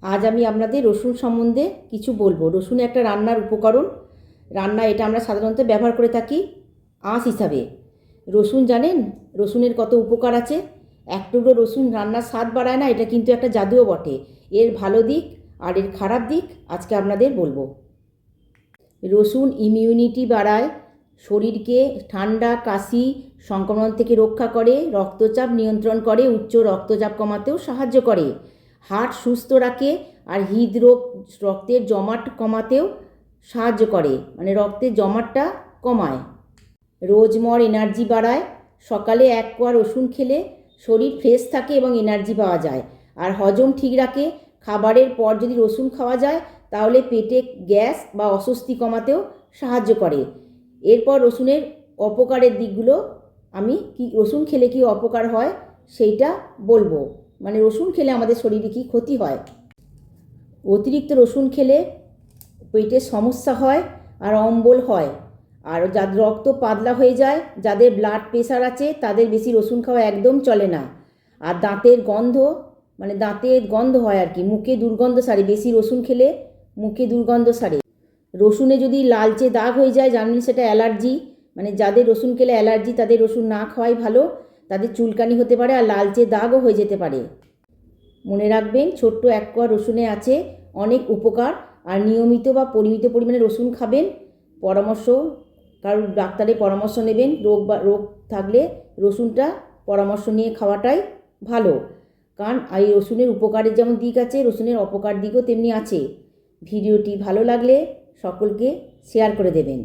আজ আমি আপনাদের রসুন সম্বন্ধে কিছু বলবো। রসুন একটা রান্নার উপকরণ। এটা আমরা সাধারণত ব্যবহার করে থাকি আঁশ হিসাবে। রসুন জানেন রসুনের কত উপকার আছে? এক টুকরো রসুন রান্নার স্বাদ বাড়ায় না, এটা কিন্তু একটা জাদুও বটে। এর ভালো দিক আর এর খারাপ দিক আজকে আপনাদের বলবো। রসুন ইমিউনিটি বাড়ায়, শরীরকে ঠান্ডা, কাশি, সংক্রমণ থেকে রক্ষা করে, রক্তচাপ নিয়ন্ত্রণ করে, উচ্চ রক্তচাপ কমাতেও সাহায্য করে, হার্ট সুস্থ রাখে আর হৃদরোগ, রক্তের জমাট কমাতেও সাহায্য করে, মানে রক্তের জমাটটা কমায়। রোজমর এনার্জি বাড়ায়, সকালে এক কোয়া রসুন খেলে শরীর ফ্রেশ থাকে এবং এনার্জি পাওয়া যায়। আর হজম ঠিক রাখে, খাবারের পর যদি রসুন খাওয়া যায় তাহলে পেটে গ্যাস বা অস্বস্তি কমাতেও সাহায্য করে। এরপর রসুনের অপকারের দিকগুলো আমি রসুন খেলে কি অপকার হয় সেইটা বলবো, মানে রসুন খেলে আমাদের শরীরে কি ক্ষতি হয়। অতিরিক্ত রসুন খেলে পেটের সমস্যা হয় আর অম্বল হয়, আর যাদের রক্ত পাতলা হয়ে যায়, যাদের ব্লাড প্রেশার আছে তাদের বেশি রসুন খাওয়া একদম চলে না। আর দাঁতের গন্ধ, মানে দাঁতের গন্ধ হয় আর কি, মুখে দুর্গন্ধ সারে, বেশি রসুন খেলে মুখে দুর্গন্ধ সারে। রসুনে যদি লালচে দাগ হয়ে যায় জানবেন সেটা অ্যালার্জি, মানে যাদের রসুন খেলে অ্যালার্জি তাদের রসুন না খাওয়াই ভালো, তাদের চুলকানি হতে পারে আর লালচে দাগও হয়ে যেতে পারে। মনে রাখবেন ছোট্ট এক কোয়া রসুনে আছে অনেক উপকার, আর নিয়মিত বা পরিমিত পরিমাণে রসুন খাবেন। পরামর্শ, কারণ ডাক্তারের পরামর্শ নেবেন। রোগ থাকলে রসুনটা পরামর্শ নিয়ে খাওয়াটাই ভালো, কারণ এই রসুনের উপকারের যেমন দিক আছে রসুনের অপকার দিকও তেমনি আছে। ভিডিওটি ভালো লাগলে সকলকে শেয়ার করে দেবেন।